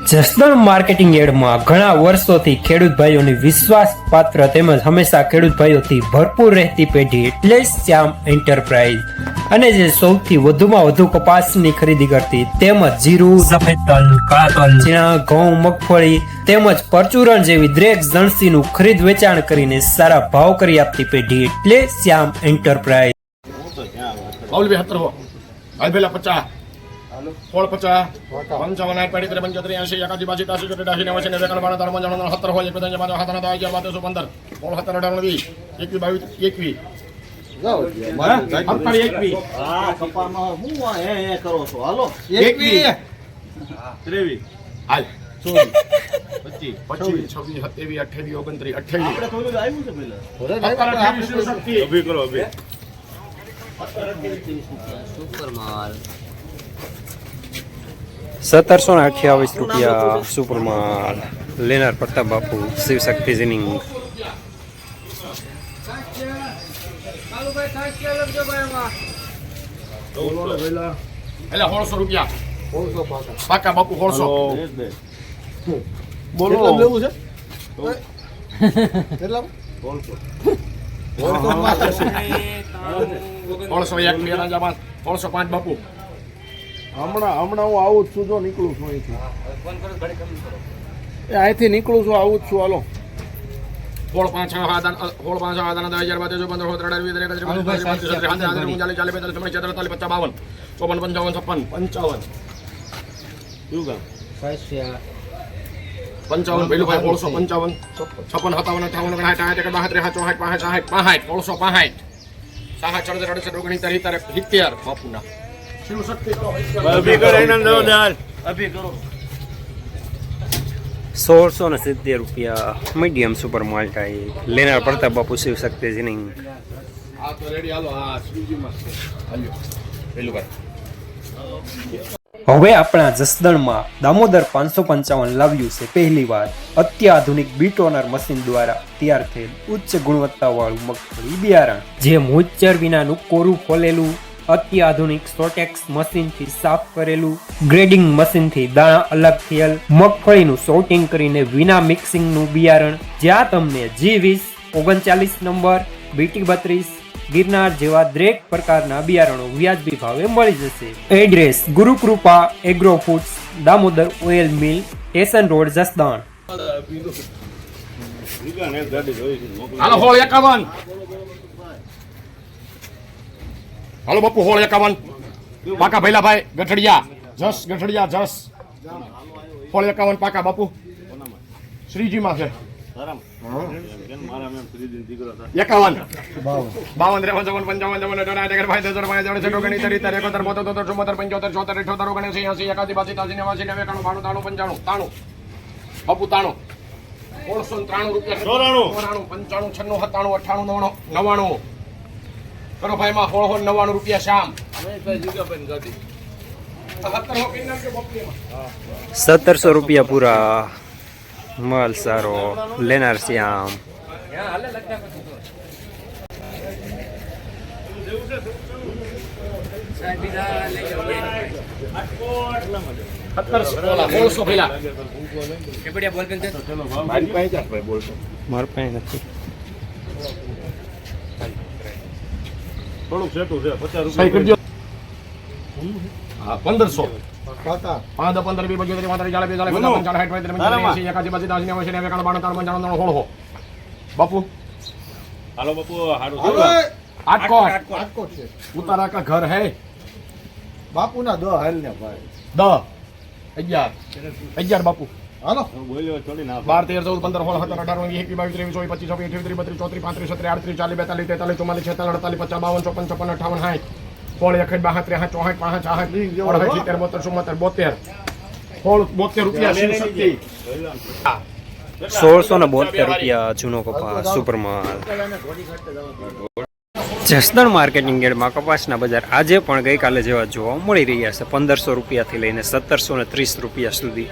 Jasdan marketing યાર્ડમાં ઘણા વર્ષોથી ખેડૂત ભાઈઓની વિશ્વાસપાત્ર તેમજ હંમેશા ખેડૂત ભાઈઓથી ભરપૂર રહેતી પેઢી એટલે શ્યામ એન્ટરપ્રાઇઝ અને જે સૌથી વધુમાં વધુ કપાસની ખરીદી કરતી તેમજ જીરું, સફેદ તલ, કાળા તલ, ચણા, ઘઉં, મગફળી તેમજ પરચુરણ જેવી દરેક જણસીનું ખરીદ વેચાણ કરીને સારા ભાવ કરી આપતી પેઢી એટલે શ્યામ એન્ટરપ્રાઇઝ। ફોળ 50 55 પેડી 53 85 એકાદી બાજી 80 80 90 ને વેકણ 12 13 17 હોય 15 5 હાથના 1215 ફોળ 17 18 20 21 22 21 હા કપામાં હું હે કરો છો હાલો 21 23 હાલ 24 25 26 27 28 29 30 આપણે થોડું આવ્યું છે પેલા અભી કરો અભી સુપર માલ 1728 રૂપિયા સુપર માલ। લેનાર પ્રતાપ બાપુ, શિવશક્તિ જીનિંગ। એટલે 1600 રૂપિયા પાકા બાપુ 1600 બોલો લેવું છે કેટલા 1601 લેના જમા 1605 બાપુ હમણાં હું આવું જ છું જો નીકળું છું અહીંથી નીકળું છું આવું જ છું હાલો ફોળ 5 6 આદાન ફોળ 5 6 આદાન 1000 15 પેલું ભાઈ 1655 56 57 58 બાપુના અભી કરો 1670 રૂપિયા મીડિયમ સુપર માલ ટાઈપ। લેનાર પ્રતાપ બાપુ, શિવશક્તિ જીનિંગ। આ તો રેડી હાલો આ શિવજીમાં છે હાલ્યો પેલું ભાઈ હવે આપણા જસદણમાં દામોદર 555 લાવ્યું છે પહેલી વાર અત્યાધુનિક બીટોનર મશીન દ્વારા તૈયાર થયેલ ઉચ્ચ ગુણવત્તાવાળું મગફળી બિયારણ, જે મોઇસ્ચર વિનાનું કોરું ફોલેલું અત્યાધુનિક સોટેક્સ મશીનથી સાફ કરેલું, ગ્રેડિંગ મશીનથી દાણા અલગ થયેલ મગફળીનું સોર્ટિંગ કરીને વિના મિક્સિંગનું બિયારણ, જ્યાં તમને G20 39 નંબર, BT32 ગિરનાર જેવા દરેક પ્રકારના બિયારણો વ્યાજબી ભાવે મળી જશે। Address Gurukrupa agro foods, Damodar oil mill, station road, Jasdan. હાલો ફોળ 51 હાલો બાપુ ફોળ 51 પાકા ભૈલાભાઈ ગઠડિયા જસ ફોળ 51 પાકા બાપુ શ્રીજીમાં છે 51 બાપુ 93 રૂપિયા 95 96 97 98 99 કરો ભાઈ માં 99 રૂપિયા શામ 1700 રૂપિયા પૂરા માલ સારો। લેનાર શ્યામ। મારું પાસે નથી થોડુંક સેટું છે 50 રૂપિયા હા 1500 5 15 20 25 બાપુ હાલો બાપુ હાડું आटकोट से उतारा का घर है बापू ना 10 हाल ने भाई 10 11 बापू हालो બોલ્યો છોડી ના 12 13 14 15 16 17 18 19 20 22 23 24 25 33 34 35 37 38 40 42 43 46 47 48 55 58 ફોળ 61 62 63 64 65 ફોળ 72 રૂપિયા શિવશક્તિ 1672 રૂપિયા જૂનો કપાસ સુપર માલ। જસદણ માર્કેટિંગ યાર્ડમાં કપાસના બજાર આજે પણ ગઈકાલે જેવા જોવા મળી રહ્યા છે। 1500 રૂપિયાથી લઈને 1730 રૂપિયા સુધી।